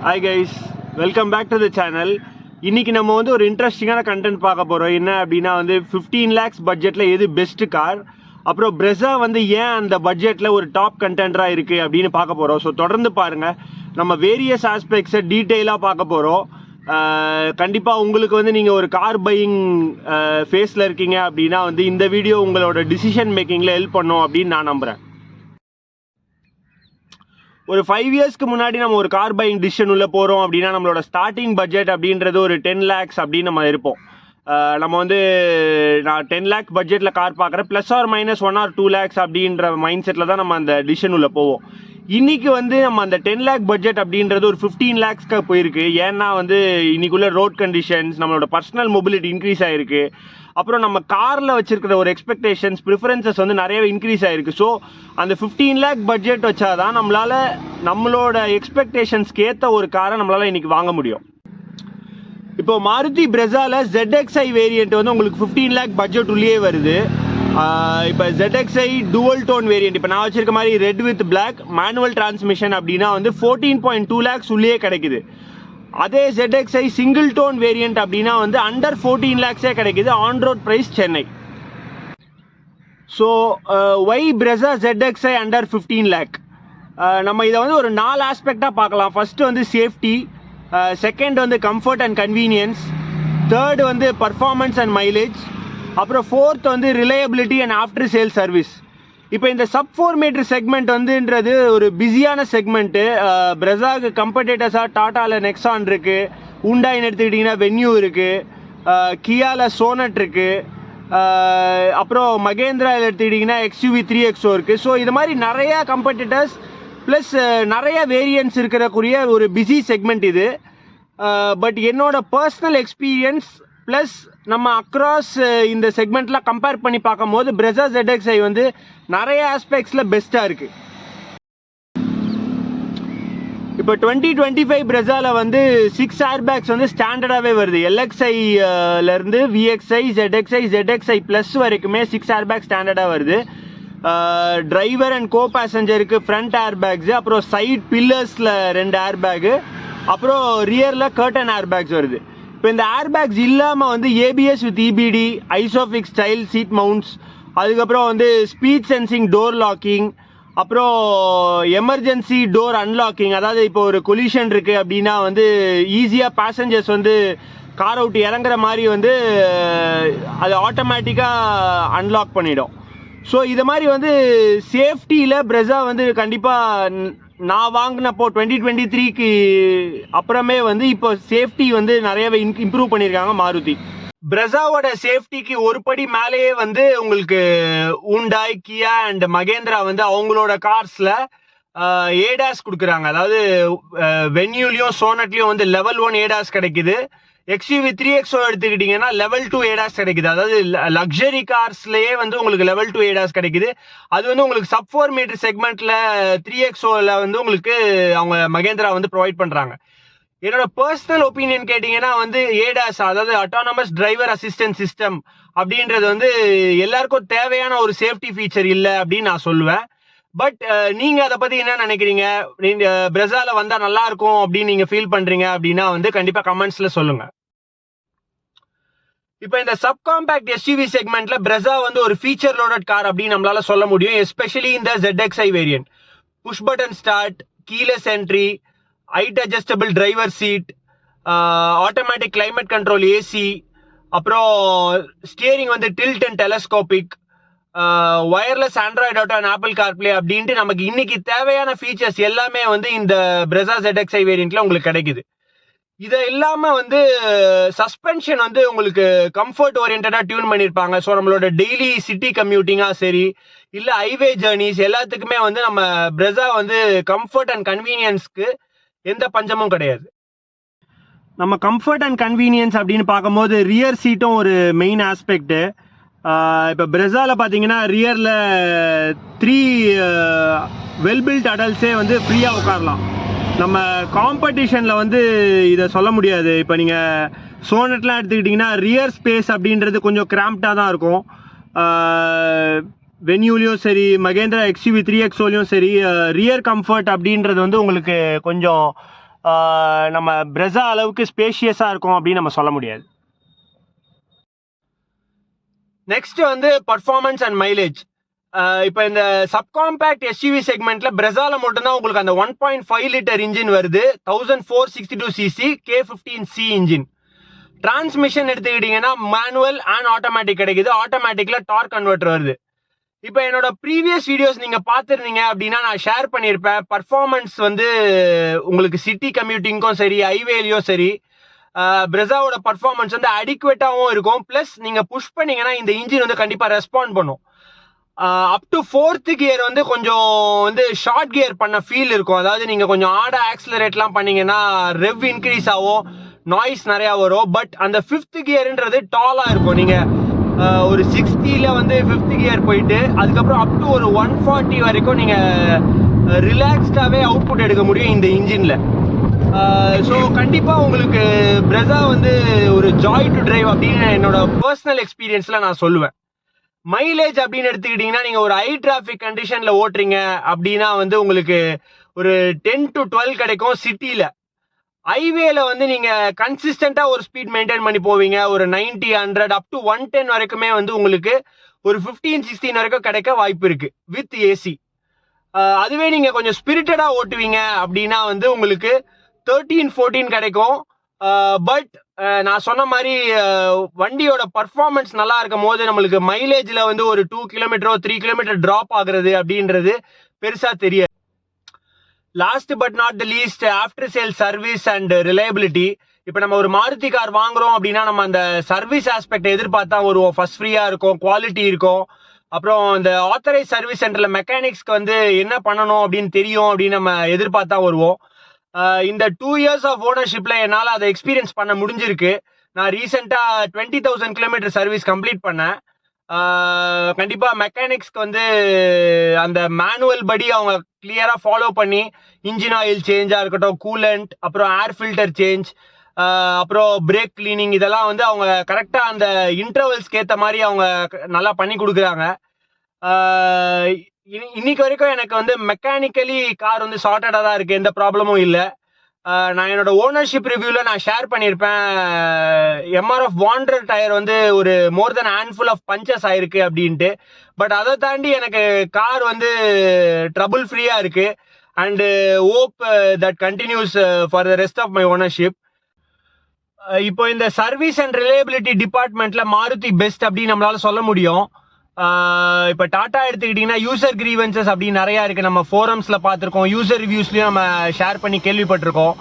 Hi guys, welcome back to the channel. இன்னைக்கு நம்ம வந்து ஒரு இன்ட்ரெஸ்டிங்கான கண்டென்ட் பார்க்க போறோம். என்ன அப்படின்னா வந்து 15 lakhs பட்ஜெட்ல எது பெஸ்ட் கார், அப்புறம் Brezza வந்து ஏன் அந்த பட்ஜெட்ல ஒரு டாப் கண்டென்டரா இருக்கு அப்படின்னு பார்க்க போறோம். ஸோ தொடர்ந்து பாருங்க, நம்ம வேரியஸ் ஆஸ்பெக்ட்ஸை டீட்டெயிலாக பார்க்க போறோம். கண்டிப்பாக உங்களுக்கு வந்து நீங்கள் ஒரு கார் பையிங் ஃபேஸில் இருக்கீங்க அப்படின்னா வந்து இந்த வீடியோ உங்களோட டிசிஷன் மேக்கிங்கில் ஹெல்ப் பண்ணும் அப்படின்னு நான் நம்புகிறேன். ஒரு 5 இயர்ஸ்க்கு முன்னாடி நம்ம ஒரு கார் பையிங் டிசிஷன் உள்ள போகிறோம் அப்படின்னா நம்மளோட ஸ்டார்டிங் பட்ஜெட் அப்படின்றது ஒரு 10 lakhs அப்படின்னு நம்ம இருப்போம். நம்ம வந்து நான் 10 lakh பட்ஜெட்டில் கார் பார்க்குறேன், plus or minus 1 or 2 lakhs அப்படின்ற மைண்ட் செட்டில் தான் நம்ம அந்த டிசிஷன் உள்ள போவோம். இன்னைக்கு வந்து நம்ம அந்த 10 lakh பட்ஜெட் அப்படின்றது ஒரு 15 lakhsக்கு போயிருக்கு. ஏன்னா வந்து இன்னைக்குள்ள ரோட் கண்டிஷன்ஸ், நம்மளோட பர்சனல் மொபிலிட்டி இன்க்ரீஸ் ஆயிருக்கு. அப்புறம் நம்ம காரில் வச்சிருக்கிற ஒரு எக்ஸ்பெக்டேஷன்ஸ், ப்ரிஃபரன்சஸ் வந்து நிறையவே இன்க்ரீஸ் ஆயிருக்கு. ஸோ அந்த 15 lakh பட்ஜெட் வச்சாதான் நம்மளோட எக்ஸ்பெக்டேஷன்ஸ்க்கு ஏற்ற ஒரு காரை நம்மளால இன்னைக்கு வாங்க முடியும். இப்போ மாருதி Brezzaல ZXi வேரியன்ட் வந்து உங்களுக்கு 15 lakh பட்ஜெட் உள்ளே வருது. இப்போ ZXi டுவல் டோன் வேரியன்ட், இப்போ நான் வச்சிருக்க மாதிரி red with black manual transmission அப்படின்னா வந்து 14.2 lakhs உள்ளே கிடைக்குது. அதே ZXi சிங்கிள் டோன் வேரியன்ட் அப்படின்னா வந்து அண்டர் 14 lakhsே கிடைக்குது. On road price Chennai. So why Brezza ZXi under 15 lakh? நம்ம இதை வந்து ஒரு 4 ஆஸ்பெக்டாக பார்க்கலாம். ஃபர்ஸ்ட் வந்து சேஃப்டி, செகண்ட் வந்து கம்ஃபர்ட் அண்ட் கன்வீனியன்ஸ், தேர்ட் வந்து பர்ஃபார்மன்ஸ் அண்ட் மைலேஜ், அப்புறம் ஃபோர்த் வந்து reliability and after sale service. இப்போ இந்த சப் 4 மீட்டர் செக்மெண்ட் வந்துன்றது ஒரு பிஸியான செக்மெண்ட்டு. Brezzaக்கு கம்படேட்டர்ஸாக டாட்டாவில் நெக்ஸான் இருக்குது, ஹுண்டாயின்னு எடுத்துக்கிட்டிங்கன்னா வென்யூ இருக்குது, கியாவில் சோனட் இருக்குது, அப்புறம் மகேந்திராவில் எடுத்துக்கிட்டிங்கன்னா XUV 3XO இருக்குது. ஸோ இது மாதிரி நிறையா கம்படிட்டர்ஸ் ப்ளஸ் நிறைய வேரியன்ட்ஸ் இருக்கிறக்கூடிய ஒரு பிஸி செக்மெண்ட் இது. பட் என்னோட பர்சனல் எக்ஸ்பீரியன்ஸ் ப்ளஸ் நம்ம அக்ராஸ் இந்த செக்மெண்ட்லாம் கம்பேர் பண்ணி பார்க்கும்போது Brezza ZXi வந்து நிறைய ஆஸ்பெக்ட்ஸில் பெஸ்ட்டாக இருக்குது. இப்போ 2025 Brezzaல வந்து 6 ஏர்பேக்ஸ் வந்து ஸ்டாண்டர்டாகவே வருது. LXiலேருந்து VXi, ZXi ப்ளஸ் வரைக்குமே 6 ஏர்பேக் ஸ்டாண்டர்டாக வருது. டிரைவர் அண்ட் கோ பேசஞ்சருக்கு ஃப்ரண்ட் ஏர்பேக்ஸு, அப்புறம் சைட் பில்லர்ஸில் 2 ஏர்பேக்கு, அப்புறம் ரியரில் கர்டன் ஏர்பேக்ஸ் வருது. இப்போ இந்த ஏர்பேக்ஸ் இல்லாமல் வந்து ABS with EBD, isofix style seat mounts, அதுக்கப்புறம் வந்து ஸ்பீட் சென்சிங் டோர் லாக்கிங், அப்புறம் எமர்ஜென்சி டோர் அன்லாக்கிங். அதாவது இப்போ ஒரு கொலிஷன் இருக்குது அப்படின்னா வந்து ஈஸியாக பேசஞ்சர்ஸ் வந்து காரை விட்டு இறங்குற மாதிரி வந்து அது ஆட்டோமேட்டிக்காக அன்லாக் பண்ணிடும். ஸோ இது மாதிரி வந்து சேஃப்டியில் Brezza வந்து கண்டிப்பாக நான் வாங்கினப்போ 2023க்கு அப்புறமே வந்து இப்போ சேஃப்டி வந்து நிறையவே இம்ப்ரூவ் பண்ணியிருக்காங்க மாருதி. Brezzaவோட சேஃப்டிக்கு ஒரு படி மேலேயே வந்து உங்களுக்கு ஹுண்டாய், கியா அண்ட் மகேந்திரா வந்து அவங்களோட கார்ஸில் ADAS கொடுக்குறாங்க. அதாவது வென்யூலையும் சோனட்லையும் வந்து level 1 ADAS கிடைக்குது. XUV 3XO எடுத்துக்கிட்டிங்கன்னா level 2 ADAS கிடைக்குது. அதாவது லக்ஸரி கார்ஸ்லேயே வந்து உங்களுக்கு level 2 ADAS கிடைக்குது. அது வந்து உங்களுக்கு சப் 4 மீட்டர் செக்மெண்ட்டில் 3XOவில் வந்து உங்களுக்கு அவங்க மகேந்திரா வந்து ப்ரொவைட் பண்ணுறாங்க. என்னோட பர்சனல் ஒப்பீனியன் கேட்டிங்கன்னா வந்து ADAS, அதாவது அட்டானமஸ் டிரைவர் அசிஸ்டன்ட் சிஸ்டம் அப்படின்றது வந்து எல்லாருக்கும் தேவையான ஒரு சேஃப்டி ஃபீச்சர் இல்லை அப்படின்னு நான் சொல்லுவேன். பட் நீங்கள் அதை பற்றி என்ன நினைக்கிறீங்க? நீங்கள் Brezzaல வந்தால் நல்லா இருக்கும் அப்படின்னு நீங்கள் ஃபீல் பண்ணுறீங்க அப்படின்னா வந்து கண்டிப்பாக கமெண்ட்ஸில் சொல்லுங்கள். இப்போ இந்த சப்காம்பேக்ட் SUV செக்மெண்ட்ல Brezza வந்து ஒரு ஃபீச்சர் லோடட் கார் அப்படின்னு நம்மளால சொல்ல முடியும். எஸ்பெஷலி இந்த ZXi variant. Push button start, keyless entry, height adjustable driver seat, automatic climate control AC, அப்புறம் ஸ்டியரிங் வந்து tilt and telescopic, wireless Android Auto and Apple CarPlay அப்படின்ட்டு நமக்கு இன்னைக்கு தேவையான ஃபீச்சர்ஸ் எல்லாமே வந்து இந்த Brezza ZXi வேரியன்ட்ல உங்களுக்கு கிடைக்குது. இதை இல்லாமல் வந்து சஸ்பென்ஷன் வந்து உங்களுக்கு கம்ஃபர்ட் ஓரியன்டாக டியூன் பண்ணியிருப்பாங்க. ஸோ நம்மளோட டெய்லி சிட்டி கம்யூட்டிங்காக சரி இல்லை ஹைவே ஜேர்னிஸ் எல்லாத்துக்குமே வந்து நம்ம Brezza வந்து கம்ஃபர்ட் அண்ட் கன்வீனியன்ஸ்க்கு எந்த பஞ்சமும் கிடையாது. நம்ம கம்ஃபர்ட் அண்ட் கன்வீனியன்ஸ் அப்படின்னு பார்க்கும்போது ரியர் சீட்டும் ஒரு மெயின் ஆஸ்பெக்ட்டு. இப்போ Brezzaல பார்த்தீங்கன்னா ரியரில் 3 வெல் பில்ட் அடல்ட்ஸே வந்து ஃப்ரீயாக உட்காரலாம். நம்ம காம்படிஷனில் வந்து இதை சொல்ல முடியாது. இப்போ நீங்கள் சோனட்லாம் எடுத்துக்கிட்டிங்கன்னா ரியர் ஸ்பேஸ் அப்படின்றது கொஞ்சம் கிராம்ப்டாக தான் இருக்கும். வென்யூலையும் சரி, மகேந்திரா XUV 3XOலையும் சரி, ரியர் கம்ஃபர்ட் அப்படின்றது வந்து உங்களுக்கு கொஞ்சம் நம்ம பிரெஸா அளவுக்கு ஸ்பேஷியஸாக இருக்கும் அப்படின்னு நம்ம சொல்ல முடியாது. நெக்ஸ்ட் வந்து பர்ஃபார்மன்ஸ் அண்ட் மைலேஜ். இப்போ இந்த சப்காம்பேக்ட் எஸ்யூவி செக்மெண்ட்ல பிரெஸால மட்டும்தான் உங்களுக்கு அந்த 1.5 லிட்டர் இன்ஜின் வருது, 1462cc K15C இன்ஜின். டிரான்ஸ்மிஷன் எடுத்துக்கிட்டீங்கன்னா மேனுவல் அண்ட் ஆட்டோமேட்டிக் கிடைக்குது, ஆட்டோமேட்டிக்ல டார்க் கன்வெர்ட்டர் வருது. இப்போ என்னோட ப்ரீவியஸ் வீடியோஸ் நீங்க பார்த்துருந்தீங்க அப்படின்னா நான் ஷேர் பண்ணியிருப்பேன். பர்ஃபார்மன்ஸ் வந்து உங்களுக்கு சிட்டி கம்யூட்டிங்கும் சரி ஹைவேலையும் சரி பிரெஸாவோட பர்ஃபார்மன்ஸ் வந்து அடிக்குவேட்டாகவும் இருக்கும். பிளஸ் நீங்க புஷ் பண்ணீங்கன்னா இந்த இன்ஜின் வந்து கண்டிப்பா ரெஸ்பாண்ட் பண்ணும். அப் டு 4th கியர் வந்து கொஞ்சம் வந்து ஷார்ட் கியர் பண்ண ஃபீல் இருக்கும். அதாவது நீங்க கொஞ்சம் ஆட ஆக்சிலரேட்லாம் பண்ணீங்கன்னா ரெவ் இன்க்ரீஸ் ஆகும், நாய்ஸ் நிறைய வரும். பட் அந்த 5th கியர்ன்றது டாலா இருக்கும். நீங்க ஒரு 60ல வந்து 5th கியர் போயிட்டு அதுக்கப்புறம் அப் டு ஒரு 140 வரைக்கும் நீங்க ரிலாக்ஸ்டாவே அவுட்புட் எடுக்க முடியும் இந்த இன்ஜின்ல. ஸோ கண்டிப்பாக உங்களுக்கு பிரெஸா வந்து ஒரு ஜாய் டு டிரைவ் அப்படின்னு என்னோட பர்சனல் எக்ஸ்பீரியன்ஸில் நான் சொல்லுவேன். மைலேஜ் அப்படின்னு எடுத்துக்கிட்டிங்கன்னா நீங்கள் ஒரு ஹை டிராஃபிக் கண்டிஷனில் ஓட்டுறீங்க அப்படின்னா வந்து உங்களுக்கு ஒரு 10 to 12 கிடைக்கும் சிட்டியில். ஹைவேல வந்து நீங்கள் கன்சிஸ்டண்ட்டாக ஒரு ஸ்பீட் மெயின்டைன் பண்ணி போவீங்க, ஒரு 90, 100 அப் டு 110 வரைக்குமே வந்து உங்களுக்கு ஒரு 15, 16 வரைக்கும் கிடைக்க வாய்ப்பு இருக்குது வித் ஏசி. அதுவே நீங்கள் கொஞ்சம் ஸ்பிரிட்டடாக ஓட்டுவீங்க அப்படின்னா வந்து உங்களுக்கு 13, 14 கிடைக்கும். பட் நான் சொன்ன மாதிரி வண்டியோட பர்ஃபார்மன்ஸ் நல்லா இருக்கும் போது நம்மளுக்கு மைலேஜ்ல வந்து ஒரு 2 கிலோமீட்டரோ 3 கிலோமீட்டர் டிராப் ஆகுறது அப்படின்றது பெருசா தெரியாது. Last but not the least, after sale service and reliability. இப்போ நம்ம ஒரு மாருதி கார் வாங்குறோம் அப்படின்னா நம்ம அந்த சர்வீஸ் ஆஸ்பெக்ட் எதிர்பார்த்தா வருவோம். ஃபர்ஸ்ட் ஃப்ரீயா இருக்கும், குவாலிட்டி இருக்கும், அப்புறம் இந்த ஆத்தரைஸ் சர்வீஸ் சென்டர்ல மெக்கானிக்ஸ்க்கு வந்து என்ன பண்ணணும் அப்படின்னு தெரியும் அப்படின்னு நம்ம எதிர்பார்த்தா வருவோம். இந்த 2 years ஆஃப் ஓனர்ஷிப்ல என்னால் அதை எக்ஸ்பீரியன்ஸ் பண்ண முடிஞ்சிருக்கு. நான் ரீசெண்டாக 20,000 கிலோமீட்டர் சர்வீஸ் கம்ப்ளீட் பண்ணேன். கண்டிப்பாக மெக்கானிக்ஸ்க்கு வந்து அந்த மேனுவல் படி அவங்க கிளியராக ஃபாலோ பண்ணி இன்ஜின் ஆயில் சேஞ்சாக இருக்கட்டும், கூலண்ட், அப்புறம் ஏர் ஃபில்டர் சேஞ்ச், அப்புறம் பிரேக் கிளீனிங், இதெல்லாம் வந்து அவங்க கரெக்டாக அந்த இன்டர்வல்ஸ்க்கு ஏற்ற மாதிரி அவங்க நல்லா பண்ணி கொடுக்குறாங்க. இன்னைக்கு வரைக்கும் எனக்கு வந்து மெக்கானிக்கலி கார் வந்து சார்ட்டடாக தான் இருக்கு, எந்த ப்ராப்ளமும் இல்லை. நான் என்னோட ஓனர்ஷிப் ரிவ்யூல நான் ஷேர் பண்ணியிருப்பேன், எம்ஆர்எஃப் வாண்டர் டயர் வந்து ஒரு மோர் தென் ஹேண்ட்ஃபுல் ஆஃப் பஞ்சஸ் ஆயிருக்கு அப்படின்ட்டு. பட் அதை தாண்டி எனக்கு கார் வந்து ட்ரபுள் ஃப்ரீயா இருக்கு. And hope that continues for the rest of my ownership. இப்போ இந்த சர்வீஸ் அண்ட் ரிலையபிலிட்டி டிபார்ட்மெண்ட்ல மாருதி பெஸ்ட் அப்படின்னு நம்மளால சொல்ல முடியும். இப்போ டாடா எடுத்துக்கிட்டீங்கன்னா யூசர் கிரீவன்சஸ் அப்படின்னு நிறைய இருக்கு, நம்ம ஃபோரம்ஸ்ல பார்த்துருக்கோம், யூசர் ரிவ்யூஸ்லயும் நம்ம ஷேர் பண்ணி கேள்விப்பட்டிருக்கோம்.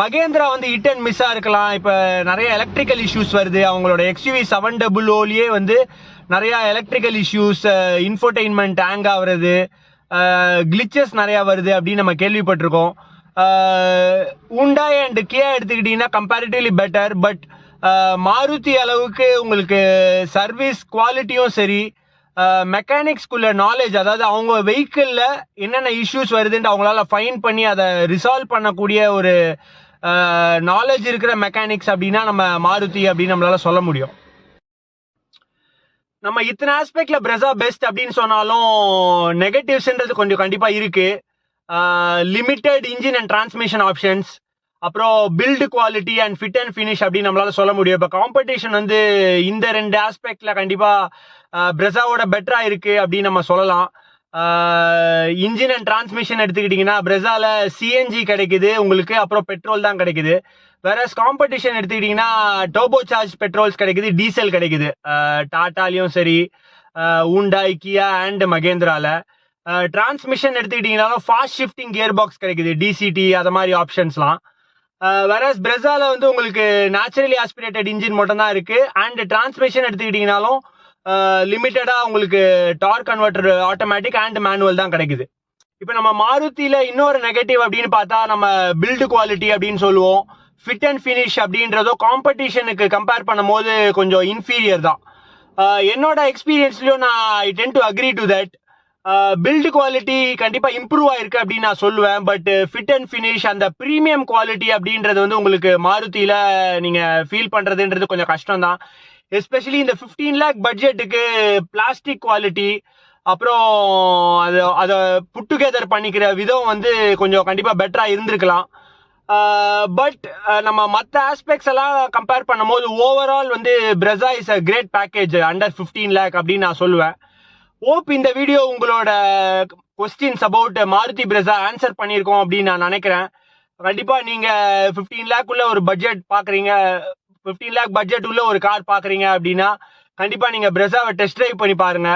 மகேந்திரா வந்து ஹிட் அண்ட் மிஸ்ஸா இருக்கலாம். இப்போ நிறைய எலக்ட்ரிக்கல் இஷ்யூஸ் வருது, அவங்களோட XUV 700 வந்து நிறைய எலக்ட்ரிக்கல் இஷ்யூஸ், இன்ஃபோடெயின்மெண்ட் ஹேங் ஆகுறது, கிளிச்சஸ் நிறைய வருது அப்படின்னு நம்ம கேள்விப்பட்டிருக்கோம். ஹூண்டாய் அண்ட் கியா எடுத்துக்கிட்டீங்கன்னா கம்பேரிட்டிவ்லி பெட்டர். பட் மாருதி அளவுக்கு உங்களுக்கு சர்வீஸ் குவாலிட்டியும் சரி, மெக்கானிக்ஸ்குள்ள நாலேஜ், அதாவது அவங்க வெஹிக்கிள்ல என்னென்ன இஷ்யூஸ் வருதுன்னு அவங்களால ஃபைன் பண்ணி அதை ரிசால்வ் பண்ணக்கூடிய ஒரு நாலேஜ் இருக்கிற மெக்கானிக்ஸ் அப்படின்னா நம்ம மாருதி அப்படின்னு நம்மளால சொல்ல முடியும். நம்ம இத்தனை ஆஸ்பெக்ட்ல பிரெஸா பெஸ்ட் அப்படின்னு சொன்னாலும் நெகட்டிவ்ஸ்ன்றது கொஞ்சம் கண்டிப்பா இருக்கு. Limited engine and transmission options, அப்புறம் build quality and fit and finish அப்படின்னு நம்மளால சொல்ல முடியும். இப்போ காம்படிஷன் வந்து இந்த 2 ஆஸ்பெக்ட்ல கண்டிப்பா பிரெஸாவோட பெட்டரா இருக்கு அப்படின்னு நம்ம சொல்லலாம். இன்ஜின் அண்ட் டிரான்ஸ்மிஷன் எடுத்துக்கிட்டீங்கன்னா பிரெஸால சிஎன்ஜி கிடைக்குது உங்களுக்கு, அப்புறம் பெட்ரோல் தான் கிடைக்குது. வேற காம்படிஷன் எடுத்துக்கிட்டீங்கன்னா டர்போ சார்ஜ் பெட்ரோல்ஸ் கிடைக்குது, டீசல் கிடைக்குது, டாட்டாலையும் சரி, ஹூண்டாய், கியா அண்ட் மகேந்திரால. டிரான்ஸ்மிஷன் எடுத்துக்கிட்டீங்கன்னாலும் ஃபாஸ்ட் ஷிஃப்டிங் கியர் பாக்ஸ் கிடைக்குது, டிசிடி, அது மாதிரி ஆப்ஷன்ஸ்லாம். வேற பிரெஸால வந்து உங்களுக்கு நேச்சுரலி ஆஸ்பிரேட்டட் இன்ஜின் மட்டும் தான் இருக்கு. அண்ட் டிரான்ஸ்மிஷன் எடுத்துக்கிட்டீங்கன்னாலும் லிமிட்டடா உங்களுக்கு dark converter automatic and manual தான் கிடைக்குது. இப்போ நம்ம மாருதியில இன்னொரு நெகட்டிவ் அப்படின்னு பார்த்தா நம்ம பில்டு குவாலிட்டி அப்படின்னு சொல்லுவோம். ஃபிட் அண்ட் ஃபினிஷ் அப்படின்றதோ காம்படிஷனுக்கு கம்பேர் பண்ணும்போது கொஞ்சம் இன்ஃபீரியர் தான். என்னோட எக்ஸ்பீரியன்ஸ்லயும் நான் I tend to agree to that. Build quality கண்டிப்பா இம்ப்ரூவ் ஆயிருக்கு அப்படின்னு நான் சொல்லுவேன். பட் ஃபிட் அண்ட் ஃபினிஷ், அந்த ப்ரீமியம் குவாலிட்டி அப்படின்றது வந்து உங்களுக்கு மாருதியில நீங்க ஃபீல் பண்றதுன்றது கொஞ்சம் கஷ்டம் தான். எஸ்பெஷலி இந்த 15 lakh பட்ஜெட்டுக்கு பிளாஸ்டிக் குவாலிட்டி, அப்புறம் அதை புட் டுகெதர் பண்ணிக்கிற விதம் வந்து கொஞ்சம் கண்டிப்பா பெட்டரா இருந்திருக்கலாம். பட் நம்ம மற்ற ஆஸ்பெக்ட்ஸ் எல்லாம் கம்பேர் பண்ணும்போது ஓவரால் வந்து Brezza is a great package under 15 lakh அப்படின்னு நான் சொல்லுவேன். ஹோப் இந்த வீடியோ உங்களோட questions about Maruti Brezza answer பண்ணியிருக்கோம் அப்படின்னு நான் நினைக்கிறேன். கண்டிப்பா நீங்க 15 lakh உள்ள ஒரு பட்ஜெட் பாக்குறீங்க, 15 lakh பட்ஜெட் உள்ள ஒரு கார் பாக்குறீங்க அப்படின்னா கண்டிப்பா நீங்க Brezzaவை டெஸ்ட் டிரைவ் பண்ணி பாருங்க.